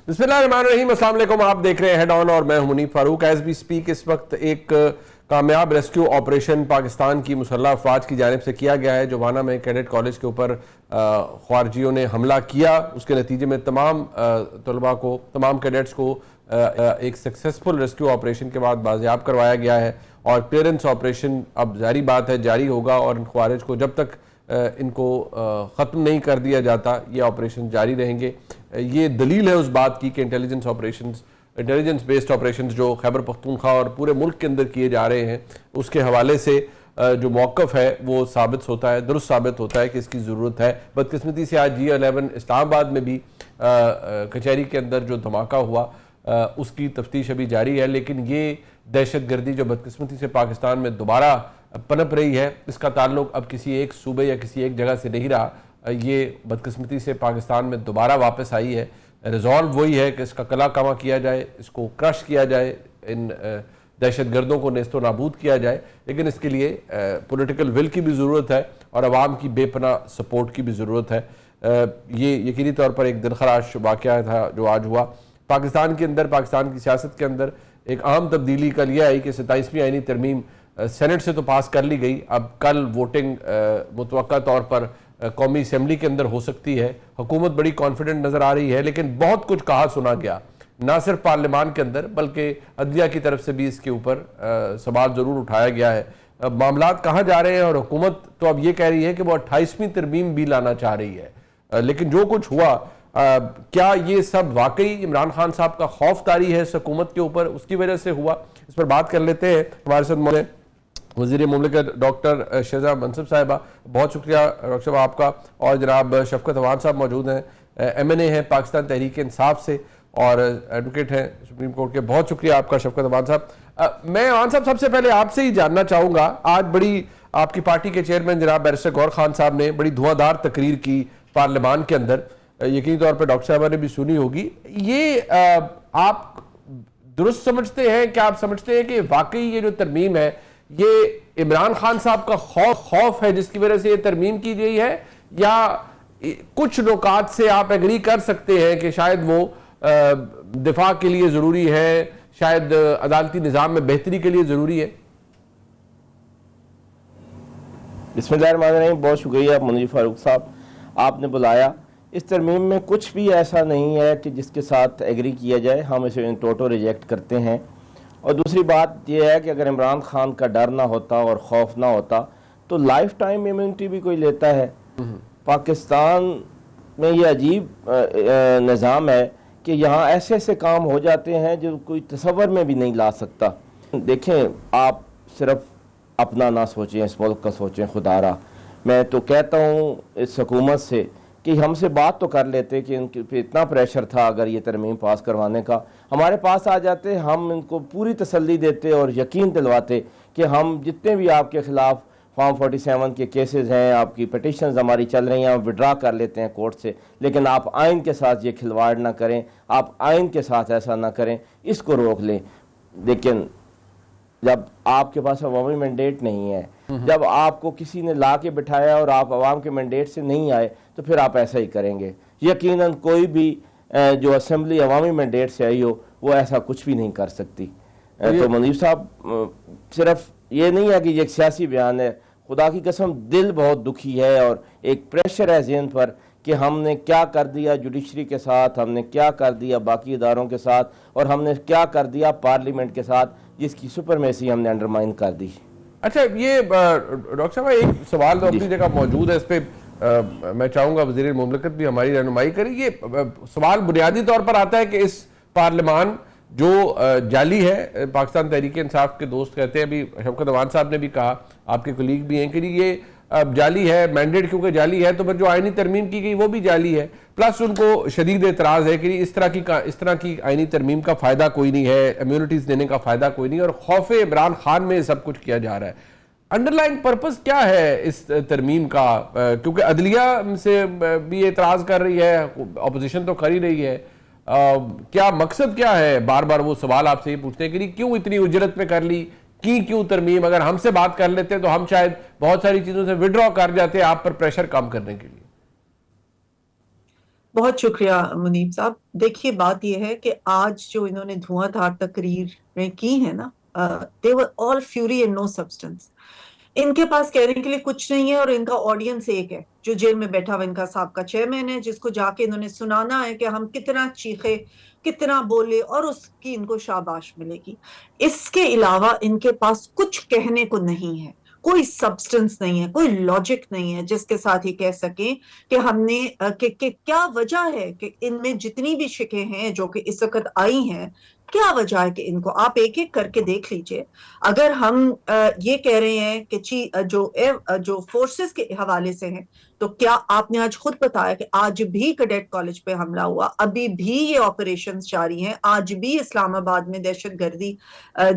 بسم اللہ الرحمن الرحیم، السلام علیکم. آپ دیکھ رہے ہیں ہیڈ آن اور میں ہوں منیب فاروق. ایز وی سپیک اس وقت ایک کامیاب ریسکیو آپریشن پاکستان کی مسلح افواج کی جانب سے کیا گیا ہے. جوانا میں کیڈٹ کالج کے اوپر خارجیوں نے حملہ کیا. اس کے نتیجے میں تمام طلباء کو، تمام کیڈٹس کو ایک سکسیسفل ریسکیو آپریشن کے بعد بازیاب کروایا گیا ہے. اور کلیئرنس آپریشن اب ظاہری بات ہے جاری ہوگا، اور ان خوارج کو جب تک ان کو ختم نہیں کر دیا جاتا یہ آپریشن جاری رہیں گے. یہ دلیل ہے اس بات کی کہ انٹیلیجنس بیسڈ آپریشنز جو خیبر پختونخوا اور پورے ملک کے اندر کیے جا رہے ہیں، اس کے حوالے سے جو موقف ہے وہ ثابت ہوتا ہے، درست ثابت ہوتا ہے کہ اس کی ضرورت ہے. بدقسمتی سے آج G11 اسلام آباد میں بھی کچہری کے اندر جو دھماکہ ہوا اس کی تفتیش ابھی جاری ہے. لیکن یہ دہشت گردی جو بدقسمتی سے پاکستان میں دوبارہ پنپ رہی ہے، اس کا تعلق اب کسی ایک صوبے یا کسی ایک جگہ سے نہیں رہا. یہ بدقسمتی سے پاکستان میں دوبارہ واپس آئی ہے. ریزالو وہی ہے کہ اس کا کلا کما کیا جائے، اس کو کرش کیا جائے، ان دہشت گردوں کو نیست و نابود کیا جائے. لیکن اس کے لیے پولیٹیکل ول کی بھی ضرورت ہے اور عوام کی بے پناہ سپورٹ کی بھی ضرورت ہے. یہ یقینی طور پر ایک دلخراش واقعہ تھا جو آج ہوا پاکستان کے اندر. پاکستان کی سیاست کے اندر ایک عام تبدیلی کل یہ آئی کہ 27ویں آئینی ترمیم سینٹ سے تو پاس کر لی گئی. اب کل ووٹنگ متوقع طور پر قومی اسمبلی کے اندر ہو سکتی ہے. حکومت بڑی کانفیڈنٹ نظر آ رہی ہے، لیکن بہت کچھ کہا سنا گیا، نہ صرف پارلیمان کے اندر بلکہ عدلیہ کی طرف سے بھی اس کے اوپر سوال ضرور اٹھایا گیا ہے. معاملات کہاں جا رہے ہیں؟ اور حکومت تو اب یہ کہہ رہی ہے کہ وہ 28ویں ترمیم بھی لانا چاہ رہی ہے. لیکن جو کچھ ہوا، کیا یہ سب واقعی عمران خان صاحب کا خوف طاری ہے اس حکومت کے اوپر، اس کی وجہ سے ہوا؟ اس پر بات کر لیتے ہیں. ہمارے ساتھ وزیر مملکت ڈاکٹر شہزاد منصب صاحبہ، بہت شکریہ ڈاکٹر صاحب آپ کا. اور جناب شفقت اوان صاحب موجود ہیں، MNA ہیں پاکستان تحریک انصاف سے اور ایڈوکیٹ ہیں سپریم کورٹ کے. بہت شکریہ آپ کا شفقت اوان صاحب. میں اوان صاحب سب سے پہلے آپ سے ہی جاننا چاہوں گا، آج بڑی آپ کی پارٹی کے چیئرمین جناب بیرسٹر گور خان صاحب نے بڑی دھواں دار تقریر کی پارلیمان کے اندر، یقینی طور پر ڈاکٹر صاحبہ نے بھی سنی ہوگی. یہ آپ درست سمجھتے ہیں؟ کیا آپ سمجھتے ہیں کہ واقعی یہ جو ترمیم ہے یہ عمران خان صاحب کا خوف ہے جس کی وجہ سے یہ ترمیم کی گئی ہے، یا کچھ نکات سے آپ ایگری کر سکتے ہیں کہ شاید وہ دفاع کے لیے ضروری ہے، شاید عدالتی نظام میں بہتری کے لیے ضروری ہے؟ بسم اللہ الرحمن الرحیم. بہت شکریہ منیب فاروق صاحب، آپ نے بلایا. اس ترمیم میں کچھ بھی ایسا نہیں ہے کہ جس کے ساتھ ایگری کیا جائے. ہم اسے ان ٹوٹو ریجیکٹ کرتے ہیں. اور دوسری بات یہ ہے کہ اگر عمران خان کا ڈر نہ ہوتا اور خوف نہ ہوتا تو لائف ٹائم امیونٹی بھی کوئی لیتا ہے. پاکستان میں یہ عجیب نظام ہے کہ یہاں ایسے ایسے کام ہو جاتے ہیں جو کوئی تصور میں بھی نہیں لا سکتا. دیکھیں، آپ صرف اپنا نہ سوچیں، اس ملک کا سوچیں. خدا را میں تو کہتا ہوں اس حکومت سے کہ ہم سے بات تو کر لیتے کہ ان پہ اتنا پریشر تھا اگر یہ ترمیم پاس کروانے کا، ہمارے پاس آ جاتے، ہم ان کو پوری تسلی دیتے اور یقین دلواتے کہ ہم جتنے بھی آپ کے خلاف فارم 47 کے کیسز ہیں، آپ کی پٹیشنز ہماری چل رہی ہیں، ہم وڈرا کر لیتے ہیں کورٹ سے. لیکن آپ آئین کے ساتھ یہ کھلواڑ نہ کریں، آپ آئین کے ساتھ ایسا نہ کریں، اس کو روک لیں. لیکن جب آپ کے پاس عوامی مینڈیٹ نہیں ہے، جب آپ کو کسی نے لا کے بٹھایا اور آپ عوام کے مینڈیٹ سے نہیں آئے، تو پھر آپ ایسا ہی کریں گے. یقیناً کوئی بھی جو اسمبلی عوامی مینڈیٹ سے آئی ہو وہ ایسا کچھ بھی نہیں کر سکتی. تو منیب صاحب، صرف یہ نہیں ہے کہ یہ ایک سیاسی بیان ہے. خدا کی قسم دل بہت دکھی ہے اور ایک پریشر ہے ذہن پر کہ ہم نے کیا کر دیا جوڈیشری کے ساتھ، ہم نے کیا کر دیا باقی اداروں کے ساتھ، اور ہم نے کیا کر دیا پارلیمنٹ کے ساتھ جس کی سپرمیسی ہم نے انڈرمائن کر دی. اچھا، یہ ڈاکٹر صاحب ایک سوال تو اپنی جگہ موجود ہے، اس پہ میں چاہوں گا وزیر مملکت بھی ہماری رہنمائی کرے. یہ سوال بنیادی طور پر آتا ہے کہ اس پارلیمان جو جعلی ہے، پاکستان تحریک انصاف کے دوست کہتے ہیں، ابھی شفقت اوان صاحب نے بھی کہا، آپ کے کولیگ بھی ہیں، کہ یہ جعلی ہے، مینڈیٹ کیونکہ جعلی ہے تو پھر جو آئینی ترمیم کی گئی وہ بھی جعلی ہے. پلس ان کو شدید اعتراض ہے کہ اس طرح کی آئینی ترمیم کا فائدہ کوئی نہیں ہے، امیونٹیز دینے کا فائدہ کوئی نہیں، اور خوف عمران خان میں سب کچھ کیا جا رہا ہے. انڈر لائن پرپس کیا ہے اس ترمیم کا؟ کیونکہ عدلیہ سے بھی اعتراض کر رہی ہے، اپوزیشن تو کر ہی رہی ہے. کیا مقصد کیا ہے؟ بار بار وہ سوال آپ سے یہ پوچھتے ہیں کہ کیوں اتنی اجرت میں کر لی، کیوں ترمیم؟ اگر ہم سے بات کر لیتے تو ہم شاید بہت ساری چیزوں سے وڈرا کر جاتے آپ پر پریشر کم کرنے کے لیے. بہت شکریہ منیب صاحب. دیکھیے بات یہ ہے کہ آج جو انہوں نے دھواں دھار تقریریں کی ہیں نا, they were all fury and no substance. ان کے پاس کہنے کے لیے کچھ نہیں ہے, اور ان کا آڈینس ایک ہے جو جیل میں بیٹھا ہوا ان کا سابقہ چیئرمین ہے, جس کو جا کے انہوں نے سنانا ہے کہ ہم کتنا چیخے, کتنا بولے, اور اس کی ان کو شاباش ملے گی. اس کے علاوہ ان کے پاس کچھ کہنے کو نہیں ہے, کوئی سبسٹنس نہیں ہے, کوئی لاجک نہیں ہے جس کے ساتھ یہ کہہ سکیں کہ ہم نے کہ کیا وجہ ہے کہ ان میں جتنی بھی شکیں ہیں جو کہ اس وقت آئی ہیں, کیا وجہ ہے کہ ان کو آپ ایک ایک کر کے دیکھ لیجئے. اگر ہم یہ کہہ رہے ہیں کہ جو فورسز کے حوالے سے ہیں, تو کیا آپ نے آج خود بتایا کہ آج بھی کیڈٹ کالج پہ حملہ ہوا, ابھی بھی یہ آپریشنز جاری ہیں, آج بھی اسلام آباد میں دہشت گردی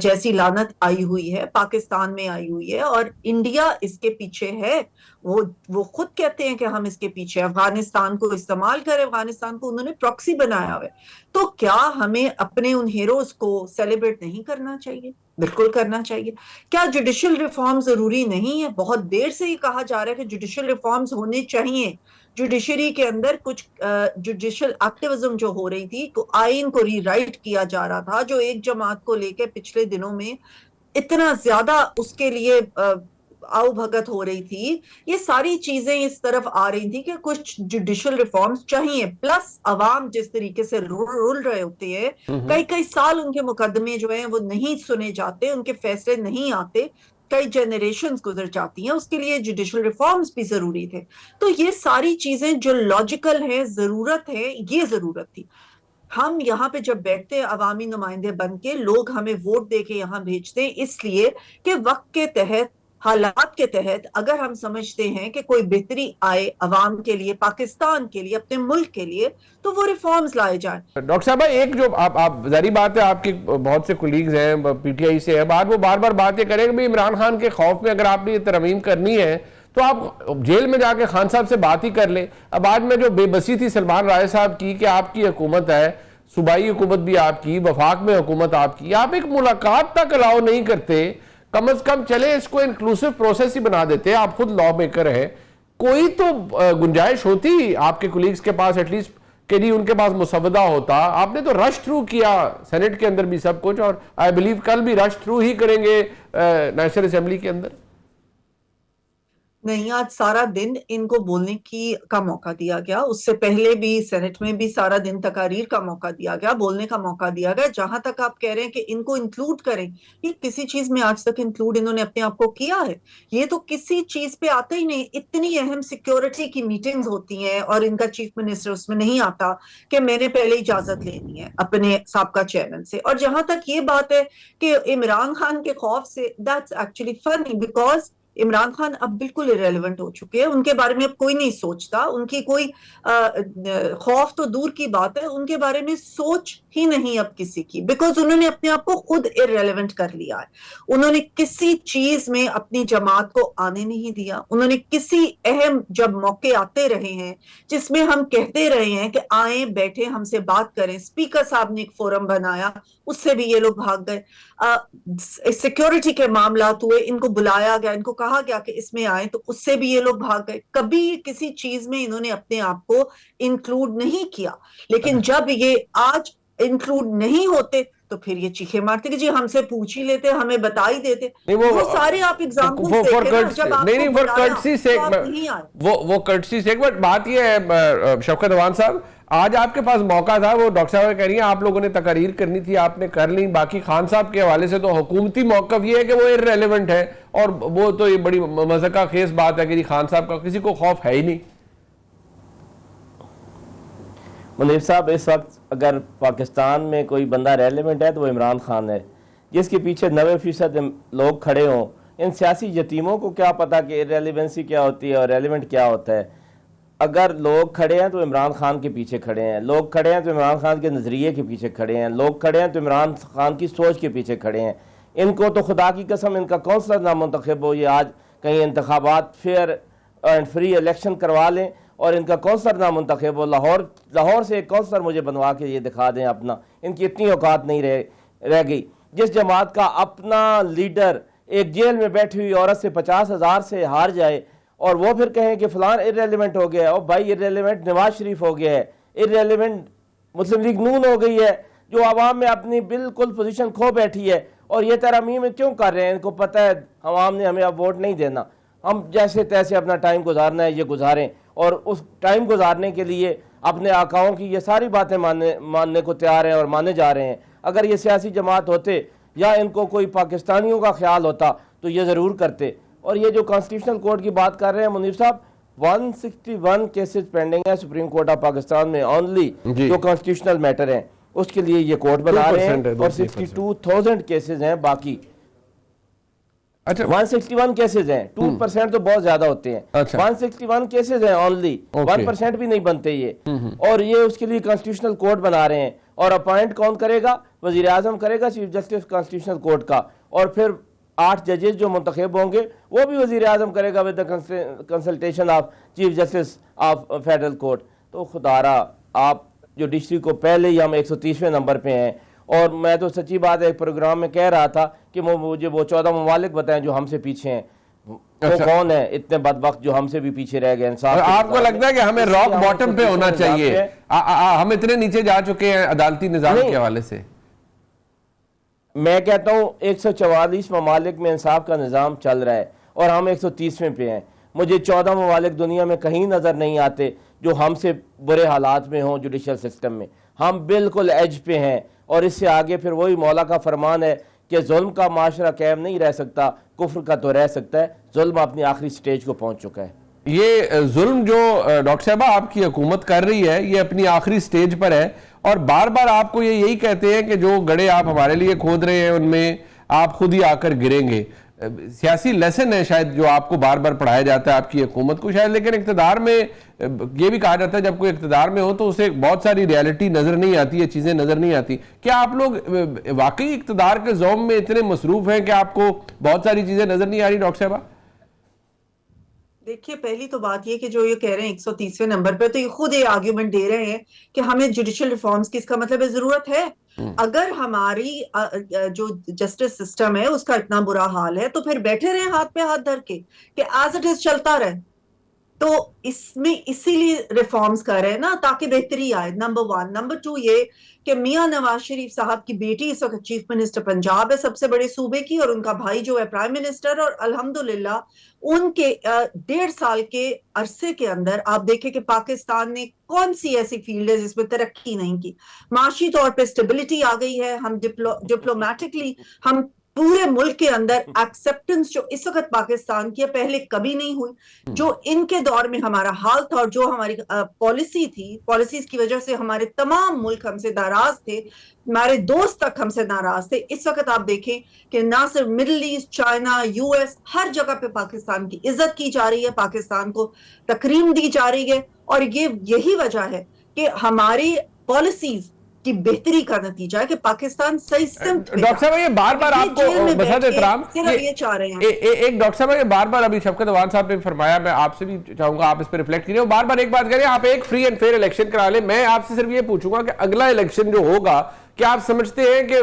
جیسی لعنت آئی ہوئی ہے, پاکستان میں آئی ہوئی ہے, اور انڈیا اس کے پیچھے ہے. وہ خود کہتے ہیں کہ ہم اس کے پیچھے, افغانستان کو استعمال کریں, افغانستان کو انہوں نے پراکسی بنایا ہوا ہے. تو کیا ہمیں اپنے ان ہیروز کو سیلیبریٹ نہیں کرنا چاہیے؟ بالکل کرنا چاہیے. کیا جوڈیشل ریفارم ضروری نہیں ہے؟ بہت دیر سے یہ کہا جا رہا ہے کہ جوڈیشل ریفارمز ہونے چاہیے. جوڈیشری کے اندر کچھ جوڈیشل ایکٹیویزم جو ہو رہی تھی, تو آئین کو ری رائٹ کیا جا رہا تھا, جو ایک جماعت کو لے کے پچھلے دنوں میں اتنا زیادہ اس کے لیے آؤ بھگت ہو رہی تھی, یہ ساری چیزیں اس طرف آ رہی تھی کہ کچھ جوڈیشل ریفارمز چاہیے. پلس عوام جس طریقے سے رول رہے ہوتے ہیں, کئی سال ان کے مقدمے جو ہیں وہ نہیں سنے جاتے, ان کے فیصلے نہیں آتے, کئی جنریشنز گزر جاتی ہیں, اس کے لیے جوڈیشل ریفارمز بھی ضروری تھے. تو یہ ساری چیزیں جو لاجیکل ہیں, ضرورت ہے, یہ ضرورت تھی. ہم یہاں پہ جب بیٹھتے ہیں عوامی نمائندے بن کے, لوگ ہمیں ووٹ دے کے یہاں بھیجتے ہیں اس لیے کہ وقت کے تحت, حالات کے تحت, اگر ہم سمجھتے ہیں کہ کوئی بہتری آئے عوام کے لیے, پاکستان کے لیے, اپنے ملک کے لیے, تو وہ ریفارمز لائے جائیں. ڈاکٹر صاحب ایک جو آپ ظاہری بات ہے, آپ کے بہت سے کولیگز ہیں پی ٹی آئی سے, وہ بار بار بات یہ کریں کہ عمران خان کے خوف میں اگر آپ نے یہ ترمیم کرنی ہے تو آپ جیل میں جا کے خان صاحب سے بات ہی کر لیں. اب آج میں جو بے بسی تھی سلمان رائے صاحب کی کہ آپ کی حکومت ہے, صوبائی حکومت بھی آپ کی, وفاق میں حکومت آپ کی, آپ ایک ملاقات تک الاؤ نہیں کرتے. کم از کم چلے اس کو انکلوسیو پروسیس ہی بنا دیتے, آپ خود لا میکر ہیں, کوئی تو گنجائش ہوتی آپ کے کولیگز کے پاس ایٹ لیسٹ کہ نہیں ان کے پاس مسودہ ہوتا. آپ نے تو رش تھرو کیا سینٹ کے اندر بھی سب کچھ, اور آئی بلیو کل بھی رش تھرو ہی کریں گے نیشنل اسمبلی کے اندر. نہیں, آج سارا دن ان کو بولنے کا موقع دیا گیا, اس سے پہلے بھی سینٹ میں بھی سارا دن تقاریر کا موقع دیا گیا, بولنے کا موقع دیا گیا. جہاں تک آپ کہہ رہے ہیں کہ ان کو انکلوڈ کریں, یہ کسی چیز میں آج تک انکلوڈ انہوں نے اپنے آپ کو کیا ہے؟ یہ تو کسی چیز پہ آتے ہی نہیں. اتنی اہم سیکیورٹی کی میٹنگز ہوتی ہیں اور ان کا چیف منسٹر اس میں نہیں آتا کہ میں نے پہلے اجازت لینی ہے اپنے سابقہ چیئرمین سے. اور جہاں تک یہ بات ہے کہ عمران خان کے خوف سے, دیٹس ایکچولی فنی, بیکاز عمران خان اب بالکل irrelevant ہو چکے ہیں, ان کے بارے میں اب کوئی نہیں سوچتا, ان کی کوئی خوف تو دور کی بات ہے, ان کے بارے میں سوچ ہی نہیں اب کسی کی, بیکاز انہوں نے اپنے آپ کو خود irrelevant کر لیا ہے. انہوں نے کسی چیز میں اپنی جماعت کو آنے نہیں دیا, انہوں نے کسی اہم جب موقع آتے رہے ہیں جس میں ہم کہتے رہے ہیں کہ آئیں بیٹھیں ہم سے بات کریں, اسپیکر صاحب نے ایک فورم بنایا, اس سے بھی یہ لوگ بھاگ گئے. سیکیورٹی کے معاملات ہوئے, ان کو بلایا گیا, ان کو کہا گیا کہ اس میں آئیں, تو اس سے بھی یہ لوگ بھاگ گئے. کبھی کسی چیز میں انہوں نے اپنے آپ کو انکلوڈ نہیں کیا. لیکن جب یہ آج انکلوڈ نہیں ہوتے تو پھر یہ چیخے مارتے کہ جی ہم سے پوچھ ہی لیتے, ہمیں بتا ہی دیتے. وہ سارے آپ ایگزامپلز دیکھیں نا, جب آپ کو بلایا تو آپ نہیں آئے. وہ کرٹسی سے, بٹ بات یہ ہے شفقت اوان صاحب, آج آپ کے پاس موقع تھا, وہ ڈاکٹر صاحب کہہ رہی ہیں آپ لوگوں نے تقاریر کرنی تھی, آپ نے کر لی. باقی خان صاحب کے حوالے سے تو حکومتی موقف یہ ہے کہ وہ irrelevant ہے, اور وہ تو یہ بڑی مذاقہ خیز بات ہے کہ خان صاحب کا کسی کو خوف ہے ہی نہیں. منیر صاحب, اس وقت اگر پاکستان میں کوئی بندہ ریلیونٹ ہے تو وہ عمران خان ہے, جس کے پیچھے 90% لوگ کھڑے ہوں. ان سیاسی یتیموں کو کیا پتا کہ ریلیونسی کیا ہوتی ہے اور ریلیونٹ کیا ہوتا ہے. اگر لوگ کھڑے ہیں تو عمران خان کے پیچھے کھڑے ہیں, لوگ کھڑے ہیں تو عمران خان کے نظریے کے پیچھے کھڑے ہیں, لوگ کھڑے ہیں تو عمران خان کی سوچ کے پیچھے کھڑے ہیں. ان کو تو خدا کی قسم ان کا کونسلر نامنتخب ہو, یہ آج کہیں انتخابات فیئر اینڈ فری الیکشن کروا لیں اور ان کا کونسلر نامنتخب ہو. لاہور سے ایک کونسلر مجھے بنوا کے یہ دکھا دیں اپنا. ان کی اتنی اوقات نہیں رہ گئی. جس جماعت کا اپنا لیڈر ایک جیل میں بیٹھی ہوئی عورت سے 50,000 سے ہار جائے اور وہ پھر کہیں کہ فلان irrelevant ہو گیا ہے. او بھائی irrelevant نواز شریف ہو گیا ہے, irrelevant مسلم لیگ نون ہو گئی ہے جو عوام میں اپنی بالکل پوزیشن کھو بیٹھی ہے. اور یہ ترامیم کیوں کر رہے ہیں؟ ان کو پتہ ہے عوام نے ہمیں اب ووٹ نہیں دینا, ہم جیسے تیسے اپنا ٹائم گزارنا ہے یہ گزاریں, اور اس ٹائم گزارنے کے لیے اپنے آقاؤں کی یہ ساری باتیں ماننے کو تیار ہیں اور مانے جا رہے ہیں. اگر یہ سیاسی جماعت ہوتے یا ان کو کوئی پاکستانیوں کا خیال ہوتا تو یہ ضرور کرتے. اور یہ جو کانسٹیٹیوشنل کورٹ کی بات کر رہے ہیں منیر صاحب, 161 کیسز پینڈنگ ہیں سپریم کورٹ آف پاکستان میں اونلی جو کانسٹیٹیوشنل میٹر ہیں, اس کے لیے یہ کورٹ بنا رہے ہیں, اور 62,000 کیسز ہیں باقی. اچھا 161 کیسز ہیں, 2% تو بہت زیادہ ہوتے ہیں, 161 کیسز ہیں اونلی, 1% بھی نہیں بنتے یہ. اور یہ اس کے لیے کانسٹیٹیوشنل کورٹ بنا رہے ہیں, اور اپوائنٹ کون کرے گا؟ وزیر اعظم کرے گا, چیف جسٹس کانسٹیٹیوشنل کورٹ کا, اور پھر 8 ججز جو منتخب ہوں گے وہ بھی وزیر اعظم کرے گا with consultation of chief justice of federal court. تو خدارا آپ جوڈیشری کو پہلے ہی ہم 130ویں نمبر پہ ہیں, اور میں تو سچی بات ہے ایک پروگرام میں کہہ رہا تھا کہ مجھے وہ 14 ممالک بتائیں جو ہم سے پیچھے ہیں, وہ کون ہے اتنے بدبخت جو ہم سے بھی پیچھے رہ گئے. انصاف آپ کو لگتا ہے کہ ہمیں راک باٹم پہ ہونا چاہیے؟ ہم اتنے نیچے جا چکے ہیں عدالتی نظام کے حوالے سے. میں کہتا ہوں 144 ممالک میں انصاف کا نظام چل رہا ہے اور ہم 130ویں پہ ہیں. مجھے 14 ممالک دنیا میں کہیں نظر نہیں آتے جو ہم سے برے حالات میں ہوں جوڈیشل سسٹم میں. ہم بالکل ایج پہ ہیں, اور اس سے آگے پھر وہی مولا کا فرمان ہے کہ ظلم کا معاشرہ قائم نہیں رہ سکتا, کفر کا تو رہ سکتا ہے. ظلم اپنی آخری سٹیج کو پہنچ چکا ہے. یہ ظلم جو ڈاکٹر صاحبہ آپ کی حکومت کر رہی ہے یہ اپنی آخری سٹیج پر ہے, اور بار بار آپ کو یہی کہتے ہیں کہ جو گڑھے آپ ہمارے لیے کھود رہے ہیں ان میں آپ خود ہی آ کر گریں گے. سیاسی لیسن ہے شاید جو آپ کو بار بار پڑھایا جاتا ہے آپ کی حکومت کو شاید, لیکن اقتدار میں یہ بھی کہا جاتا ہے جب کوئی اقتدار میں ہو تو اسے بہت ساری ریالٹی نظر نہیں آتی ہے, چیزیں نظر نہیں آتی. کیا آپ لوگ واقعی اقتدار کے زوم میں اتنے مصروف ہیں کہ آپ کو بہت ساری چیزیں نظر نہیں آ رہی ڈاکٹر صاحبہ؟ دیکھیے پہلی تو بات یہ کہ جو یہ کہہ رہے ہیں 130ویں نمبر پہ, تو یہ خود یہ آرگیومنٹ دے رہے ہیں کہ ہمیں جوڈیشل ریفارمز کی, اس کا مطلب ہے ضرورت ہے. اگر ہماری جو جسٹس سسٹم ہے اس کا اتنا برا حال ہے تو پھر بیٹھے رہے ہاتھ پہ ہاتھ دھر کے کہ ایز اٹ از چلتا رہے. تو اس میں اسی لیے ریفارمز کر رہے ہیں نا تاکہ بہتری آئے, نمبر 1. نمبر 2 یہ کہ میاں نواز شریف صاحب کی بیٹی اس وقت چیف منسٹر پنجاب ہے سب سے بڑے صوبے کی, اور ان کا بھائی جو ہے پرائم منسٹر, اور الحمدللہ ان کے 1.5 سال کے عرصے کے اندر آپ دیکھیں کہ پاکستان نے کون سی ایسی فیلڈ ہے جس میں ترقی نہیں کی. معاشی طور پہ اسٹیبلٹی آ گئی ہے, ہم ڈپلومیٹکلی ہم پورے ملک کے اندر ایکسپٹنس جو اس وقت پاکستان کی پہلے کبھی نہیں ہوئی. جو ان کے دور میں ہمارا حال تھا اور جو ہماری پالیسی تھی, پالیسیز کی وجہ سے ہمارے تمام ملک ہم سے ناراض تھے, ہمارے دوست تک ہم سے ناراض تھے. اس وقت آپ دیکھیں کہ نہ صرف Middle East, China, U S, ہر جگہ پہ پاکستان کی عزت کی جا رہی ہے, پاکستان کو تکریم دی جا رہی ہے, اور یہی وجہ ہے کہ ہماری پالیسیز کی بہتری کا نتیجہ ہے کہ پاکستان صحیح سمت پہ. ڈاکٹر صاحب یہ بار بار آپ کو بسات احترام یہ چاہ رہے ہیں ایک ڈاکٹر صاحب یہ بار بار ابھی شفقت اوان صاحب نے فرمایا, میں آپ سے بھی چاہوں گا آپ اس پہ ریفلیکٹ کیجئے, بار بار ایک بات کریں, آپ ایک فری اینڈ فیئر الیکشن کرا لیں. میں آپ سے صرف یہ پوچھوں گا کہ اگلا الیکشن جو ہوگا کیا آپ سمجھتے ہیں کہ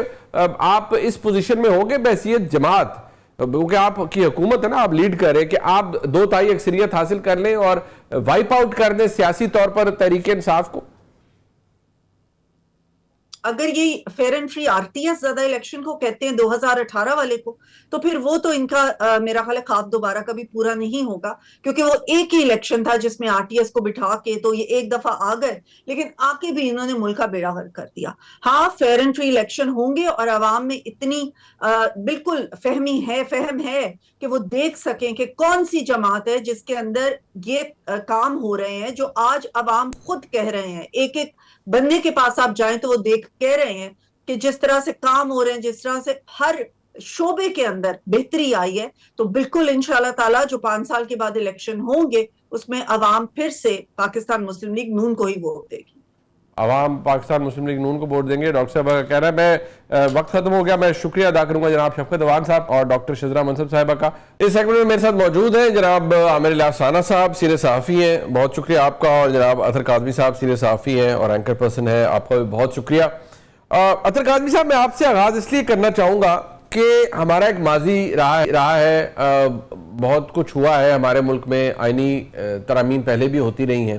آپ اس پوزیشن میں ہوگے بحیثیت جماعت, کیونکہ آپ کی حکومت ہے نا, آپ لیڈ کریں, کہ آپ 2/3 اکثریت حاصل کر لیں اور وائپ آؤٹ کر دیں سیاسی طور پر تحریک انصاف کو؟ اگر یہ fair and free R T S زیادہ الیکشن کو کہتے ہیں 2018 والے کو, تو پھر وہ تو ان کا میرا خیال ہے خواب دوبارہ کبھی پورا نہیں ہوگا, کیونکہ وہ ایک ہی الیکشن تھا جس میں آر ٹی ایس کو بٹھا کے تو یہ ایک دفعہ آ گئے, لیکن آ کے بھی انہوں نے ملک کا بیڑا غرق کر دیا. ہاں فیئر اینڈ فری الیکشن ہوں گے اور عوام میں اتنی بالکل فہم ہے کہ وہ دیکھ سکیں کہ کون سی جماعت ہے جس کے اندر یہ کام ہو رہے ہیں جو آج عوام خود کہہ رہے ہیں. ایک ایک بندے کے پاس آپ جائیں تو وہ کہہ رہے ہیں کہ جس طرح سے کام ہو رہے ہیں, جس طرح سے ہر شعبے کے اندر بہتری آئی ہے, تو بالکل انشاءاللہ تعالیٰ جو 5 سال کے بعد الیکشن ہوں گے اس میں عوام پھر سے پاکستان مسلم لیگ نون کو ہی ووٹ دے گی. عوام پاکستان مسلم لیگ نون کو ووٹ دیں گے. ڈاکٹر صاحب کا کہنا ہے, میں وقت ختم ہو گیا, میں شکریہ ادا کروں گا جناب شفقت اوان صاحب اور ڈاکٹر شزرہ منصب صاحبہ کا. اس سیگمنٹ میں میرے ساتھ موجود ہیں جناب عامر الیاس ثانہ صاحب, سینئر صحافی ہیں, بہت شکریہ آپ کا, اور جناب اطہر کاظمی صاحب سینئر صحافی ہیں اور اینکر پرسن ہیں, آپ کا بھی بہت شکریہ. اطہر کاظمی صاحب میں آپ سے آغاز اس لیے کرنا چاہوں گا کہ ہمارا ایک ماضی رہا ہے, بہت کچھ ہوا ہے ہمارے ملک میں, آئینی ترامیم پہلے بھی ہوتی رہی ہیں.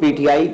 PTI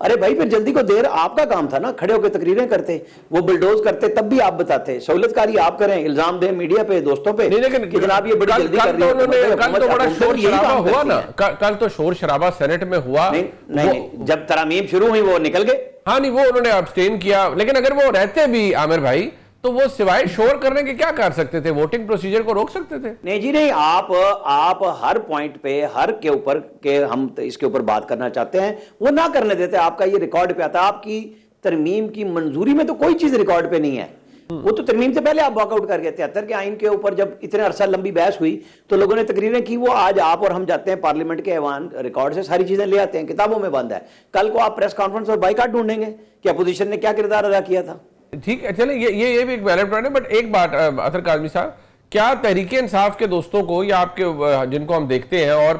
ارے بھائی پھر جلدی کو دیر آپ کا کام تھا نا, کھڑے ہو کے تقریریں کرتے, وہ بلڈوز کرتے, تب بھی آپ بتاتے, سہولت کاری آپ کریں, الزام دیں میڈیا پہ, دوستوں پہ کہ جناب یہ بڑی جلدی کر رہی ہے. کل تو بڑا شور شرابہ ہوا نا, کل تو شور شرابہ سینٹ میں ہوا. نہیں, جب ترامیم شروع ہوئی وہ نکل گئے. ہاں نہیں, وہ انہوں نے ابسٹین کیا, لیکن اگر وہ رہتے بھی عامر بھائی تو وہ سوائے شور کرنے کے کیا کر سکتے تھے؟ ووٹنگ پروسیجر کو روک سکتے تھے؟ نہیں جی نہیں, آپ ہر پوائنٹ پہ, ہر کے اوپر کہ ہم اس کے اوپر بات کرنا چاہتے ہیں وہ نہ کرنے دیتے. آپ کا یہ ریکارڈ پہ آتا, آپ کی ترمیم کی منظوری میں تو کوئی چیز ریکارڈ پہ نہیں ہے. وہ تو ترمیم سے پہلے آپ واک آؤٹ کر گئے. 73 کے آئین کے اوپر جب اتنے عرصہ لمبی بحث ہوئی تو لوگوں نے تقریریں کی, وہ آج آپ اور ہم جاتے ہیں پارلیمنٹ کے ایوان ریکارڈ سے ساری چیزیں لے آتے ہیں, کتابوں میں بند ہے. کل کو آپ پریس کانفرنس اور بائیکاٹ ڈھونڈیں گے کہ اپوزیشن نے کیا کردار ادا کیا تھا. ٹھیک ہے, چلیں یہ بھی ایک ویلڈ پوائنٹ ہے. بٹ ایک بات اطہر کاظمی صاحب, کیا تحریک انصاف کے دوستوں کو یا آپ کے جن کو ہم دیکھتے ہیں اور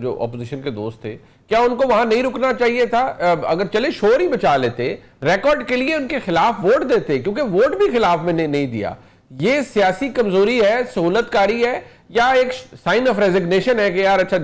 جو اپوزیشن کے دوست تھے, کیا ان کو وہاں نہیں رکنا چاہیے تھا؟ اگر چلے شور ہی بچا لیتے, ریکارڈ کے لیے ان کے خلاف ووٹ دیتے, کیونکہ ووٹ بھی خلاف میں نہیں دیا. یہ سیاسی کمزوری ہے, سہولت کاری ہے, یا ایک سائن آف ریزگنیشن ہے کہ یار اچھا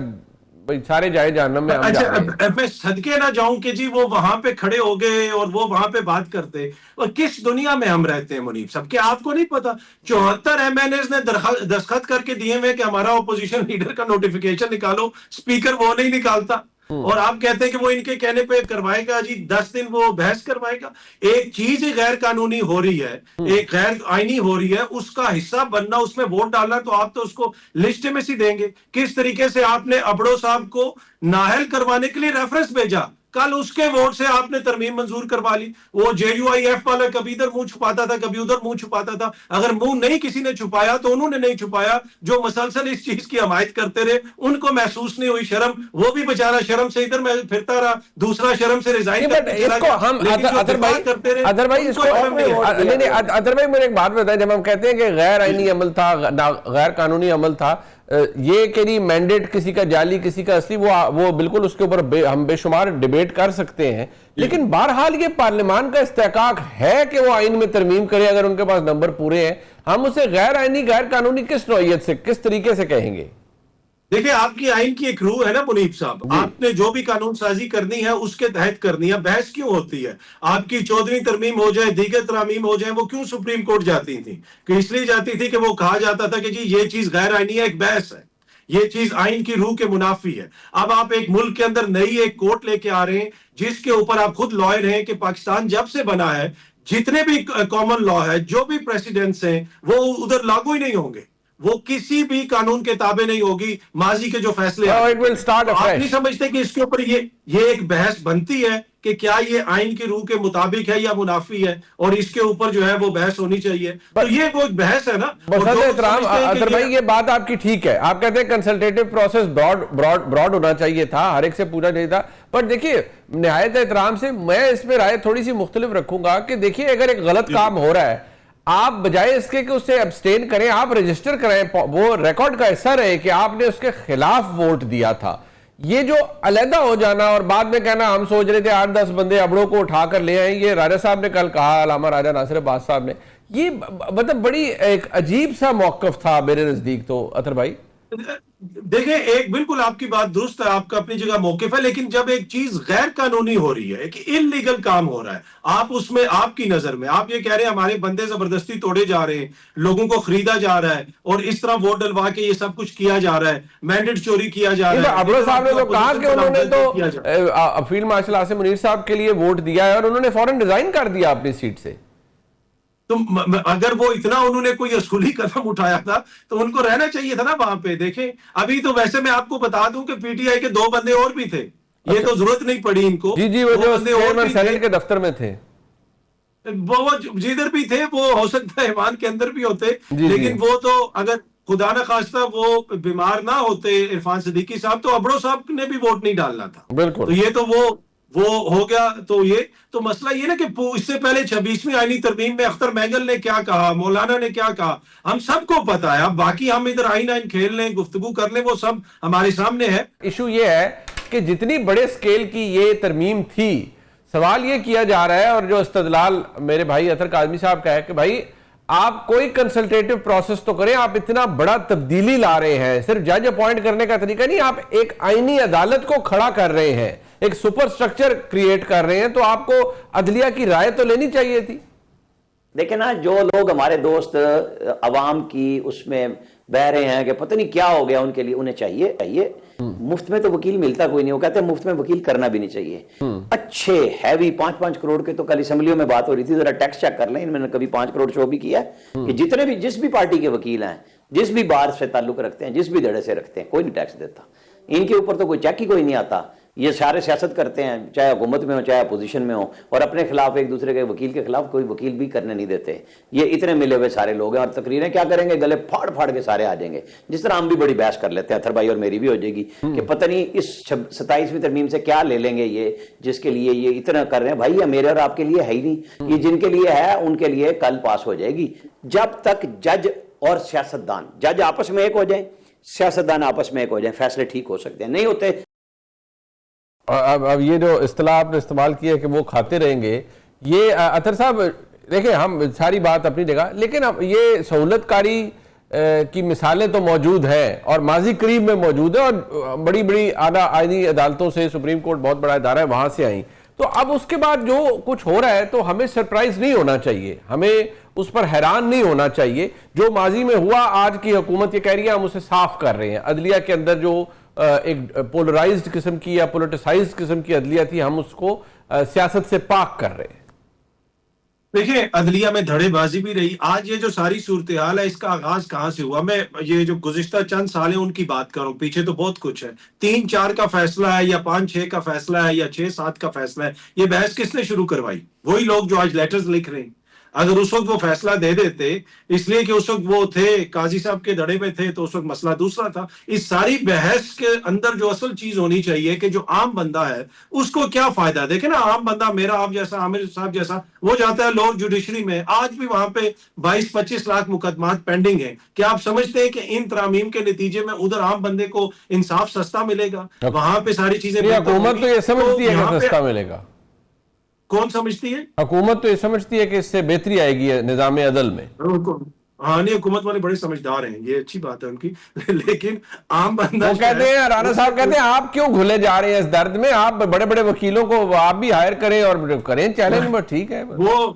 سارے جائے جہنم میں ہم جا رہے ہیں؟ میں صدقے نہ جاؤں کہ جی وہ وہاں پہ کھڑے ہو گئے اور وہ وہاں پہ بات کرتے. اور کس دنیا میں ہم رہتے ہیں منیب صاحب, کہ آپ کو نہیں پتا 74 MNAs نے دستخط کر کے دیے ہوئے کہ ہمارا اپوزیشن لیڈر کا نوٹیفیکیشن نکالو, اسپیکر وہ نہیں نکالتا, اور آپ کہتے ہیں کہ وہ ان کے کہنے پہ کروائے گا جی 10 دن وہ بحث کروائے گا. ایک چیز غیر قانونی ہو رہی ہے, ایک غیر آئینی ہو رہی ہے, اس کا حصہ بننا, اس میں ووٹ ڈالنا, تو آپ تو اس کو لیجٹیمیسی دیں گے. کس طریقے سے آپ نے ابڑو صاحب کو نااہل کروانے کے لیے ریفرنس بھیجا, کل اس کے ووٹ سے آپ نے ترمیم منظور کروا لی. وہ JUIF والا کبھی ادھر منہ چھپاتا تھا, کبھی ادھر منہ چھپاتا تھا. اگر منہ نہیں کسی نے چھپایا تو انہوں نے نہیں چھپایا, جو مسلسل اس چیز کی حمایت کرتے رہے ان کو محسوس نہیں ہوئی شرم, وہ بھی بیچارہ شرم سے ادھر میں پھرتا رہا, دوسرا شرم سے ریزائن کرتے چلا گیا. ادھر بھائی مجھے ایک بات بتائیں, جب ہم کہتے ہیں کہ غیر آئینی عمل تھا, غیر قانونی عمل تھا, یہ کہ نہیں مینڈیٹ کسی کا جعلی کسی کا اصلی, وہ بالکل اس کے اوپر ہم بے شمار ڈیبیٹ کر سکتے ہیں, لیکن بہرحال یہ پارلیمان کا استحقاق ہے کہ وہ آئین میں ترمیم کرے اگر ان کے پاس نمبر پورے ہیں. ہم اسے غیر آئینی غیر قانونی کس نوعیت سے, کس طریقے سے کہیں گے؟ دیکھیں آپ کی آئین کی ایک روح ہے نا منیب صاحب, آپ نے جو بھی قانون سازی کرنی ہے اس کے تحت کرنی ہے. بحث کیوں ہوتی ہے؟ آپ کی 14ویں ترمیم ہو جائے, دیگر ترامیم ہو جائیں, وہ کیوں سپریم کورٹ جاتی تھی؟ کہ اس لیے جاتی تھی کہ وہ کہا جاتا تھا کہ جی یہ چیز غیر آئینی ہے, ایک بحث ہے, یہ چیز آئین کی روح کے منافی ہے. اب آپ ایک ملک کے اندر نئی ایک کورٹ لے کے آ رہے ہیں جس کے اوپر آپ خود لائر ہیں کہ پاکستان جب سے بنا ہے جتنے بھی کامن لا ہے, جو بھی پریسیڈنٹس ہیں, وہ ادھر لاگو ہی نہیں ہوں گے, وہ کسی بھی قانون کے تابع نہیں ہوگی. ماضی کے جو فیصلے آپ نہیں سمجھتے کہ اس کے اوپر یہ ایک بحث بنتی ہے کہ کیا یہ آئین کی روح کے مطابق ہے یا منافی ہے, اور اس کے اوپر جو ہے وہ بحث ہونی چاہیے. تو یہ وہ ایک بحث ہے نا. اطہر بھائی یہ بات آپ کی ٹھیک ہے, آپ کہتے ہیں کنسلٹیٹو پروسیس براڈ ہونا چاہیے تھا, ہر ایک سے پوچھنا چاہیے تھا. پر دیکھیے نہایت احترام سے میں اس میں رائے تھوڑی سی مختلف رکھوں گا کہ دیکھیے اگر ایک غلط کام ہو رہا ہے, آپ بجائے اس کے کہ اسے ابسٹین کریں, آپ رجسٹر کریں, وہ ریکارڈ کا حصہ رہے کہ آپ نے اس کے خلاف ووٹ دیا تھا. یہ جو علیحدہ ہو جانا اور بعد میں کہنا ہم سوچ رہے تھے 8-10 بندے ابڑوں کو اٹھا کر لے آئیں, یہ راجہ صاحب نے کل کہا, علامہ راجہ ناصر عباس صاحب نے, یہ مطلب بڑی ایک عجیب سا موقف تھا میرے نزدیک. تو اطہر بھائی دیکھیں, ایک بالکل آپ کی بات درست ہے, آپ کا اپنی جگہ موقف ہے, لیکن جب ایک چیز غیر قانونی ہو رہی ہے, ایک انلیگل کام ہو رہا ہے, آپ اس میں آپ کی نظر میں آپ یہ کہہ رہے ہیں ہمارے بندے زبردستی توڑے جا رہے ہیں, لوگوں کو خریدا جا رہا ہے, اور اس طرح ووٹ ڈلوا کے یہ سب کچھ کیا جا رہا ہے, مینڈیٹ چوری کیا جا رہا ہے. ابڑو صاحب نے تو کہا کہ انہوں نے تو فیلڈ مارشل عاصم منیر صاحب کے لیے ووٹ دیا ہے اور انہوں نے فوراً ریزائن کر دیا اپنی سیٹ سے. تو اگر وہ اتنا انہوں نے کوئی اصولی قدم اٹھایا تھا تو ان کو رہنا چاہیے تھا نا وہاں پہ. دیکھیں ابھی تو ویسے میں آپ کو بتا دوں کہ PTI کے 2 بندے اور بھی تھے, یہ تو ضرورت نہیں پڑی ان کو. جی وہ جو چیئرمین سینٹ کے دفتر میں تھے, وہ جدھر بھی تھے, وہ ہو سکتا ہے ایوان کے اندر بھی ہوتے, لیکن وہ تو اگر خدا نہ خواستہ وہ بیمار نہ ہوتے عرفان صدیقی صاحب, تو ابڑو صاحب نے بھی ووٹ نہیں ڈالنا تھا. بالکل. تو یہ تو وہ ہو گیا. تو یہ تو مسئلہ یہ نا کہ اس سے پہلے 26ویں آئینی ترمیم میں اختر مینگل نے کیا کہا, مولانا نے کیا کہا, ہم سب کو پتا ہے. اب باقی ہم ادھر آئین کھیل لیں, گفتگو کر لیں, وہ سب ہمارے سامنے ہے. ایشو یہ ہے کہ جتنی بڑے سکیل کی یہ ترمیم تھی, سوال یہ کیا جا رہا ہے, اور جو استدلال میرے بھائی اطہر کاظمی صاحب کا ہے کہ بھائی آپ کوئی کنسلٹیٹو پروسیس تو کریں, آپ اتنا بڑا تبدیلی لا رہے ہیں, صرف جج اپوائنٹ کرنے کا طریقہ نہیں, آپ ایک آئینی عدالت کو کھڑا کر رہے ہیں. ایک سپر سٹرکچر کریٹ کر رہے ہیں, تو آپ کو عدلیہ کی رائے تو لینی چاہیے تھی. دیکھیں نا, جو لوگ ہمارے دوست عوام کی اس میں بہ رہے ہیں کہ پتہ نہیں کیا ہو گیا ان کے لیے, انہیں چاہیے مفت میں تو وکیل ملتا کوئی نہیں, وہ کہتے ہیں مفت میں وکیل کرنا بھی نہیں چاہیے. اچھے ہیوی 5-5 کروڑ کے, تو کل اسمبلیوں میں بات ہو رہی تھی, ذرا ٹیکس چیک کر لیں, ان میں نے کبھی 5 کروڑ شو بھی کیا ہے کہ جتنے بھی جس بھی پارٹی کے وکیل ہیں, جس بھی بار سے تعلق رکھتے ہیں, جس بھی دھڑے سے رکھتے ہیں, کوئی نہیں ٹیکس دیتا. ان کے اوپر تو کوئی چیک ہی کوئی نہیں آتا. یہ سارے سیاست کرتے ہیں, چاہے حکومت میں ہو چاہے اپوزیشن میں ہو, اور اپنے خلاف ایک دوسرے کے وکیل کے خلاف کوئی وکیل بھی کرنے نہیں دیتے. یہ اتنے ملے ہوئے سارے لوگ ہیں, اور تقریریں کیا کریں گے, گلے پھاڑ پھاڑ کے سارے آ جائیں گے. جس طرح ہم بھی بڑی بحث کر لیتے ہیں, اطہر بھائی اور میری بھی ہو جائے گی کہ پتہ نہیں اس 27ویں ترمیم سے کیا لے لیں گے یہ, جس کے لیے یہ اتنا کر رہے ہیں. بھائی یہ میرے اور آپ کے لیے ہے ہی نہیں, یہ جن کے لیے ہے ان کے لیے کل پاس ہو جائے گی. جب تک جج اور سیاستدان, جج آپس میں ایک ہو جائیں, سیاستدان آپس میں ایک ہو جائیں, فیصلے ٹھیک ہو سکتے ہیں. نہیں ہوتے. اب یہ جو اصطلاح آپ نے استعمال کی ہے کہ وہ کھاتے رہیں گے, یہ اطہر صاحب دیکھیں, ہم ساری بات اپنی جگہ, لیکن اب یہ سہولت کاری کی مثالیں تو موجود ہیں اور ماضی قریب میں موجود ہیں, اور بڑی بڑی اعلیٰ آئینی عدالتوں سے, سپریم کورٹ بہت بڑا ادارہ ہے, وہاں سے آئیں. تو اب اس کے بعد جو کچھ ہو رہا ہے تو ہمیں سرپرائز نہیں ہونا چاہیے, ہمیں اس پر حیران نہیں ہونا چاہیے. جو ماضی میں ہوا, آج کی حکومت یہ کہہ رہی ہے ہم اسے صاف کر رہے ہیں. عدلیہ کے اندر جو ایک پولرائزڈ قسم کی یا پولیٹیسائزڈ قسم کی عدلیہ تھی, ہم اس کو سیاست سے پاک کر رہے ہیں. دیکھیں, عدلیہ میں دھڑے بازی بھی رہی. آج یہ جو ساری صورتحال ہے, اس کا آغاز کہاں سے ہوا؟ میں یہ جو گزشتہ چند سال ہیں ان کی بات کروں, پیچھے تو بہت کچھ ہے. 3-4 کا فیصلہ ہے یا 5-6 کا فیصلہ ہے یا 6-7 کا فیصلہ ہے, یہ بحث کس نے شروع کروائی؟ وہی لوگ جو آج لیٹرز لکھ رہے ہیں. اگر اس وقت وہ فیصلہ دے دیتے, اس لیے کہ اس وقت وہ تھے قاضی صاحب کے دھڑے پہ تھے, تو اس وقت مسئلہ دوسرا تھا. اس ساری بحث کے اندر جو اصل چیز ہونی چاہیے کہ جو عام بندہ ہے اس کو کیا فائدہ. دیکھیں نا, عام بندہ میرا آپ جیسا, عامر صاحب جیسا, وہ جاتا ہے لوگ جوڈیشری میں, آج بھی وہاں پہ 22-25 لاکھ مقدمات پینڈنگ ہیں. کیا آپ سمجھتے ہیں کہ ان ترامیم کے نتیجے میں ادھر عام بندے کو انصاف سستا ملے گا؟ وہاں پہ ساری چیزیں حکومت تو یہ سمجھتی ہے کہ سستا ملے گا. کون سمجھتی ہے؟ حکومت تو یہ سمجھتی ہے کہ اس سے بہتری آئے گی نظام عدل میں. ہاں نہیں, حکومت والے بڑے سمجھدار ہیں, یہ اچھی بات ہے ان کی, لیکن عام بندہ وہ کہتے ہیں, رانا صاحب کہتے ہیں آپ کیوں گھلے جا رہے ہیں اس درد میں, آپ بڑے بڑے وکیلوں کو آپ بھی ہائر کریں اور کریں چیلنج. بس ٹھیک ہے, وہ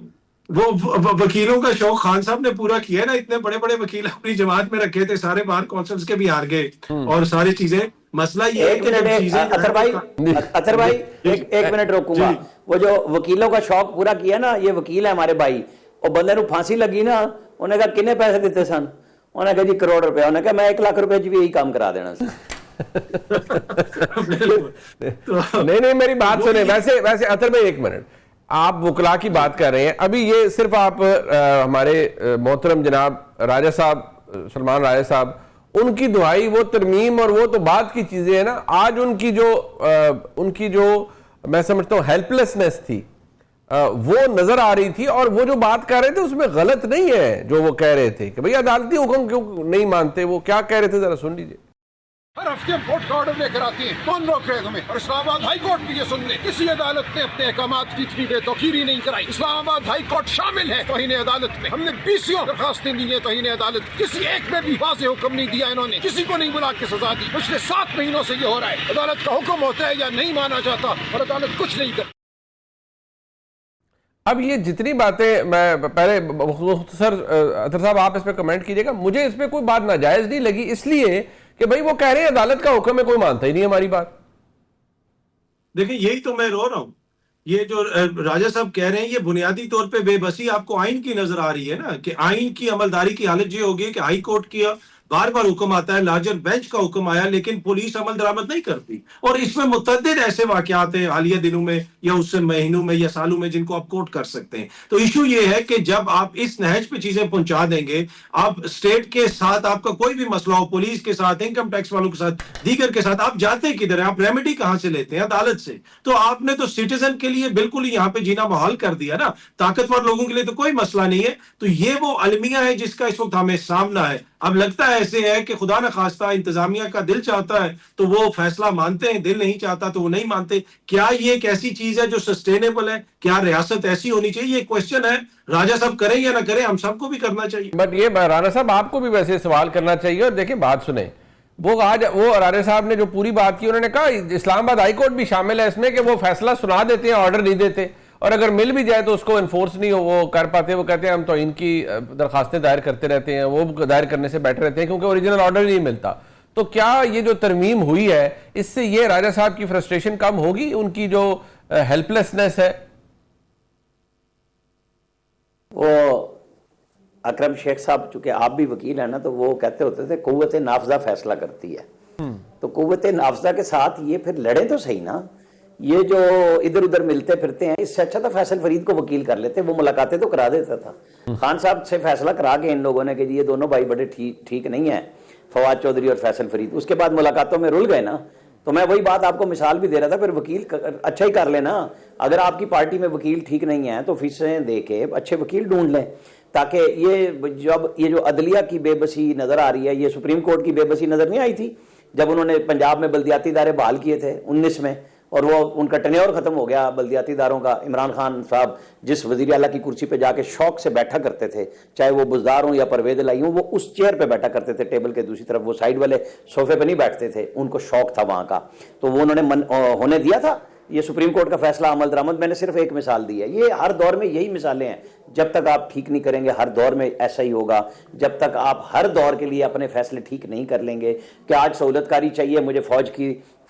وکیلوں کا شوق خان صاحب نے پورا کیا نا. اتنے بڑے بڑے وکیل اپنی جماعت میں رکھے تھے, سارے بار کونسلز کے بھی ہار گئے اور ساری چیزیں. مسئلہ یہ ہے کہ اطہر بھائی ایک منٹ روکوں گا. وہ جو وکیلوں کا شوق پورا کیا نا, یہ وکیل ہے ہمارے بھائی, اور بندے نو پھانسی لگی نا, انہیں کہا کنے پیسے دیتے سن, انہیں کہا جی 1 کروڑ روپے, انہیں کہا میں 1 لاکھ روپے جی بھی یہی کام کرا دینا سن. نہیں میری بات سنیں. ویسے اطہر بھائی ایک منٹ, آپ وکلا کی بات کر رہے ہیں, ابھی یہ صرف آپ ہمارے محترم جناب راجہ صاحب, سلمان راجہ صاحب, ان کی دعائی, وہ ترمیم اور وہ تو بعد کی چیزیں ہیں نا. آج ان کی جو میں سمجھتا ہوں ہیلپ لیسنس تھی, وہ نظر آ رہی تھی, اور وہ جو بات کر رہے تھے اس میں غلط نہیں ہے جو وہ کہہ رہے تھے کہ بھئی عدالتی حکم کیوں نہیں مانتے. وہ کیا کہہ رہے تھے ذرا سن لیجئے. ہر ہفتے ہم کورٹ کا آرڈر لے کر آتے ہیں, کون روک رہے تمہیں؟ اور اسلام آباد ہائی کورٹ بھی یہ سن لے, کسی عدالت نے اپنے احکامات کی اتنی بے توقیری نہیں کرائی. اسلام آباد ہائی کورٹ شامل ہے توہین عدالت میں. ہم نے 20 درخواستیں دی ہیں توہین عدالت, کسی ایک میں بھی واضح حکم نہیں دیا انہوں نے, کسی کو نہیں بلا کے سزا دی. پچھلے 7 مہینوں سے یہ ہو رہا ہے. عدالت کا حکم ہوتا ہے یا نہیں مانا جاتا, اور عدالت کچھ نہیں کرتی. اب یہ جتنی باتیں, میں پہلے مختصر اطہر صاحب آپ اس پہ کمنٹ کیجئے گا, مجھے اس پہ کوئی بات ناجائز نہیں لگی, اس لیے کہ بھئی وہ کہہ رہے ہیں عدالت کا حکم ہے, کوئی مانتا ہی نہیں ہماری بات. دیکھیں, یہی تو میں رو رہا ہوں. یہ جو راجہ صاحب کہہ رہے ہیں, یہ بنیادی طور پہ بے بسی آپ کو آئین کی نظر آ رہی ہے نا, کہ آئین کی عملداری کی حالت یہ ہوگی کہ ہائی کورٹ کیا بار بار حکم آتا ہے, لارجر بینچ کا حکم آیا, لیکن پولیس عمل درآمد نہیں کرتی. اور اس میں متعدد ایسے واقعات ہیں حالیہ دنوں میں یا اس سے مہینوں میں یا سالوں میں, جن کو آپ کوٹ کر سکتے ہیں. تو ایشو یہ ہے کہ جب آپ اس نہج پہ چیزیں پہنچا دیں گے, آپ اسٹیٹ کے ساتھ آپ کا کوئی بھی مسئلہ ہو, پولیس کے ساتھ, انکم ٹیکس والوں کے ساتھ, دیگر کے ساتھ, آپ جاتے کدھر ہیں؟ آپ ریمیڈی کہاں سے لیتے ہیں؟ عدالت سے. تو آپ نے تو سٹیزن کے لیے بالکل ہی یہاں پہ جینا محال کر دیا نا. طاقتور لوگوں کے لیے تو کوئی مسئلہ نہیں ہے. تو یہ وہ المیہ ہے جس کا اس وقت ہمیں سامنا ہے. اب لگتا ہے ایسے ہے کہ خدا نہ خواستہ انتظامیہ کا دل چاہتا ہے تو وہ فیصلہ مانتے ہیں, دل نہیں چاہتا تو وہ نہیں مانتے. کیا یہ ایک ایسی چیز ہے جو سسٹینیبل ہے؟ کیا ریاست ایسی ہونی چاہیے؟ یہ کوشچن ہے. راجہ صاحب کریں یا نہ کریں, ہم سب کو بھی کرنا چاہیے. بٹ یہ رانا صاحب آپ کو بھی ویسے سوال کرنا چاہیے. اور دیکھیں بات سنیں, وہ آج وہ رانے صاحب نے جو پوری بات کی انہوں نے کہا اسلام آباد ہائی کورٹ بھی شامل ہے اس میں کہ وہ فیصلہ سنا دیتے ہیں آرڈر نہیں دیتے اور اگر مل بھی جائے تو اس کو انفورس نہیں وہ کر پاتے. وہ کہتے ہیں ہم تو ان کی درخواستیں دائر کرتے رہتے ہیں, وہ دائر کرنے سے بیٹھے رہتے ہیں کیونکہ اوریجنل آرڈر نہیں ملتا. تو کیا یہ جو ترمیم ہوئی ہے اس سے یہ راجہ صاحب کی فرسٹریشن کم ہوگی, ان کی جو ہیلپ لیسنس ہے؟ وہ اکرم شیخ صاحب چونکہ آپ بھی وکیل ہیں نا, تو وہ کہتے ہوتے تھے قوت نافذہ فیصلہ کرتی ہے. تو قوت نافذہ کے ساتھ یہ پھر لڑے تو صحیح نا. یہ جو ادھر ادھر ملتے پھرتے ہیں, اس سے اچھا تھا فیصل فرید کو وکیل کر لیتے, وہ ملاقاتیں تو کرا دیتا تھا. خان صاحب سے فیصلہ کرا کے ان لوگوں نے کہ یہ دونوں بھائی بڑے ٹھیک نہیں ہیں, فواد چودھری اور فیصل فرید. اس کے بعد ملاقاتوں میں رل گئے نا. تو میں وہی بات آپ کو مثال بھی دے رہا تھا, پھر وکیل اچھا ہی کر لینا. اگر آپ کی پارٹی میں وکیل ٹھیک نہیں ہے تو فیسیں دے کے اچھے وکیل ڈھونڈ لیں, تاکہ یہ جو عدلیہ کی بے بسی نظر آ رہی ہے, یہ سپریم کورٹ کی بے بسی نظر نہیں آئی تھی جب انہوں نے پنجاب میں بلدیاتی ادارے بحال کیے تھے 19 میں, اور وہ ان کا ٹینیور ختم ہو گیا بلدیاتی اداروں کا. عمران خان صاحب جس وزیر اعلیٰ کی کرسی پہ جا کے شوق سے بیٹھا کرتے تھے, چاہے وہ بزدار ہوں یا پرویز الہی ہوں, وہ اس چیئر پہ بیٹھا کرتے تھے ٹیبل کے دوسری طرف, وہ سائیڈ والے صوفے پہ نہیں بیٹھتے تھے. ان کو شوق تھا وہاں کا, تو وہ انہوں نے ہونے دیا تھا. یہ سپریم کورٹ کا فیصلہ عمل درآمد, میں نے صرف ایک مثال دی ہے. یہ ہر دور میں یہی مثالیں ہیں. جب تک آپ ٹھیک نہیں کریں گے ہر دور میں ایسا ہی ہوگا. جب تک آپ ہر دور کے لیے اپنے فیصلے ٹھیک نہیں کر لیں گے کہ آج سہولت کاری چاہیے مجھے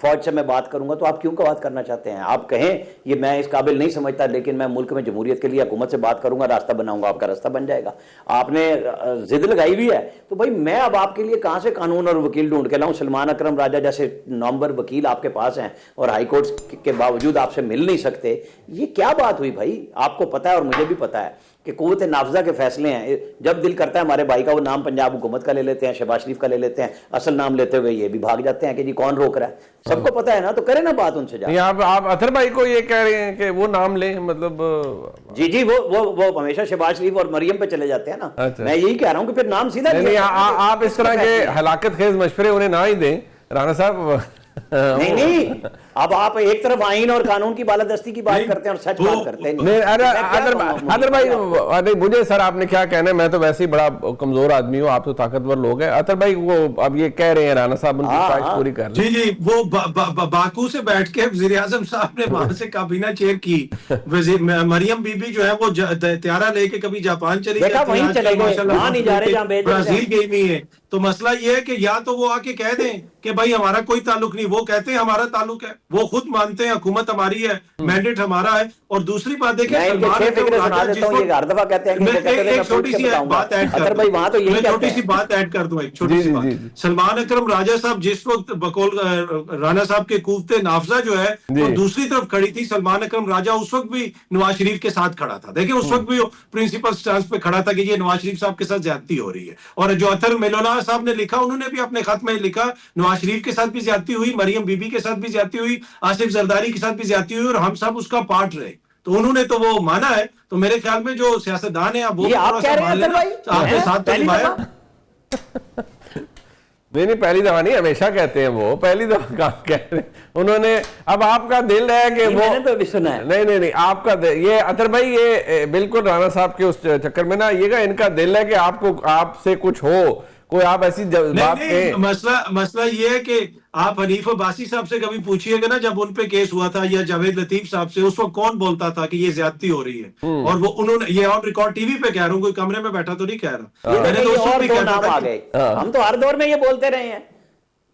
فوج سے میں بات کروں گا, تو آپ کیوں کا بات کرنا چاہتے ہیں؟ آپ کہیں یہ میں اس قابل نہیں سمجھتا, لیکن میں ملک میں جمہوریت کے لیے حکومت سے بات کروں گا, راستہ بناؤں گا, آپ کا راستہ بن جائے گا. آپ نے ضد لگائی ہوئی ہے, تو بھائی میں اب آپ کے لیے کہاں سے قانون اور وکیل ڈھونڈ کے لاؤں؟ سلمان اکرم راجہ جیسے نامور وکیل آپ کے پاس ہیں اور ہائی کورٹ کے باوجود آپ سے مل نہیں سکتے. یہ کیا بات ہوئی بھائی؟ آپ کو پتا ہے اور مجھے بھی پتا ہے کہ قوت نافذہ کے فیصلے ہیں. جب دل کرتا ہے ہمارے بھائی کا وہ نام پنجاب حکومت کا لے لیتے ہیں, شہباز شریف کا لے لیتے ہیں, اصل نام لیتے ہوئے یہ بھی بھاگ جاتے ہیں کہ جی کون روک رہا ہے. سب کو پتا ہے نا, تو کرے نا بات ان سے جا. آپ اطہر بھائی کو یہ کہہ رہے ہیں کہ وہ نام لیں, مطلب جی وہ ہمیشہ شہباز شریف اور مریم پہ چلے جاتے ہیں نا. میں یہی کہہ رہا ہوں کہ پھر نام سیدھا آپ اس طرح کے ہلاکت خیز مشورے انہیں نہ ہی دیں رانا صاحب. نہیں, اب آپ ایک طرف آئین اور قانون کی بالادستی کی بات کرتے ہیں اور سچ بات کرتے ہیں. اطہر بھائی مجھے سر آپ نے کیا کہنا ہے, میں تو ویسے ہی بڑا کمزور آدمی ہوں, آپ تو طاقتور لوگ ہیں. اطہر بھائی وہ اب یہ کہہ رہے ہیں رانا صاحب ان کی خواہش پوری کر لیں. جی وہ باکو سے بیٹھ کے وزیر اعظم صاحب نے وہاں سے کابینہ چیئر کی. مریم بی بی جو ہے وہ طیارہ لے کے کبھی جاپان چلی گئی, برازیل گئی ہوئی ہے. تو مسئلہ یہ ہے کہ یا تو وہ آ کے کہہ دیں کہ بھائی ہمارا کوئی تعلق نہیں, وہ کہتے ہیں ہمارا تعلق ہے, وہ خود مانتے ہیں حکومت ہماری ہے, مینڈیٹ ہمارا ہے. اور دوسری بات دیکھیں, چھوٹی سی بات ایڈ کر دوں, چھوٹی سی بات. سلمان اکرم راجہ صاحب جس وقت بقول رانا صاحب کے قوت نافذہ جو ہے وہ دوسری طرف کھڑی تھی, سلمان اکرم راجہ اس وقت بھی نواز شریف کے ساتھ کھڑا تھا. دیکھیں اس وقت بھی پرنسپل سٹانس پہ کھڑا تھا کہ یہ نواز شریف صاحب کے ساتھ زیادتی ہو رہی ہے. اور جو اطہر میلونا صاحب نے لکھا, انہوں نے بھی اپنے خط میں لکھا نواز شریف کے ساتھ بھی زیادتی ہوئی, مریم بی بی کے ساتھ بھی زیادتی ہوئی, آصف زرداری کے ساتھ بھی زیادتی ہوئی, اور ہم سب اس کا پارٹ رہے. تو انہوں نے تو وہ مانا ہے. تو میرے خیال میں جو سیاستدان ہیں وہ تھوڑا سا مان لینا, آپ کے ساتھ تو نبھایا. نہیں پہلی دفعہ نہیں, ہمیشہ کہتے ہیں وہ, پہلی دفعہ کام کہہ رہے انہوں نے. اب آپ کا دل ہے کہ وہ نہیں آپ کا یہ اطہر بھائی یہ بالکل رانا صاحب کے اس چکر میں نہ یہ گا, ان کا دل ہے کہ آپ سے کچھ ہو, کوئی آپ ایسی بات کہیں. مسئلہ یہ ہے کہ آپ حنیف عباسی صاحب سے کبھی پوچھئے گا نا, جب ان پہ کیس ہوا تھا, یا جاوید لطیف صاحب سے, اس وقت کون بولتا تھا کہ یہ زیادتی ہو رہی ہے. اور وہ انہوں نے, یہ آن ریکارڈ ٹی وی پہ کہہ رہا ہوں, کوئی کمرے میں بیٹھا تو نہیں کہہ رہا. میں نے تو اس وقت بھی کہتا تھا, ہم تو ہر دور میں یہ بولتے رہے ہیں.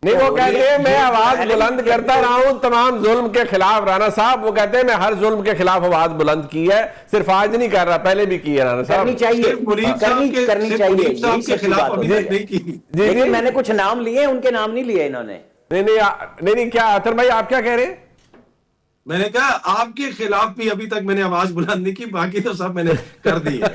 نہیں وہ کہتے ہیں میں آواز بلند کرتا رہا ہوں تمام ظلم کے خلاف. رانا صاحب وہ کہتے ہیں میں ہر ظلم کے خلاف آواز بلند کی ہے, صرف آج نہیں کر رہا, پہلے بھی کی ہے رانا صاحب. کرنی چاہیے. لیکن میں نے کچھ نام لیے, ان کے نام نہیں لیے انہوں نے. نہیں کیا اطہر بھائی آپ کیا کہہ رہے ہیں؟ میں نے کہا آپ کے خلاف بھی ابھی تک میں نے آواز بلند نہیں کی, باقی تو سب میں نے کر دی ہے.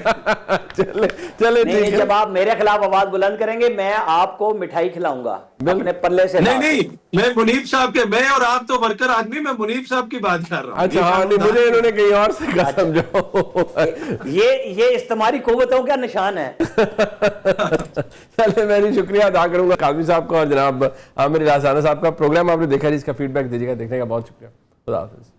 چلے جب آپ میرے خلاف آواز بلند کریں گے, میں آپ کو مٹھائی کھلاؤں گا اپنے پلے سے. نہیں میں منیب صاحب کے, میں اور آپ تو ورکر آدمی, میں منیب صاحب کی بات کر رہا ہوں. اچھا مجھے انہوں نے کہیں اور سے کہا سمجھو. یہ استعماری قوتوں کا نشان ہے. چلے میں شکریہ ادا کروں گا قاضی صاحب کا اور جناب عامر رانا صاحب کا. پروگرام آپ نے دیکھا, جس کا فیڈ بیک دیجیے گا, دیکھنے کا بہت شکریہ. خدا حافظ.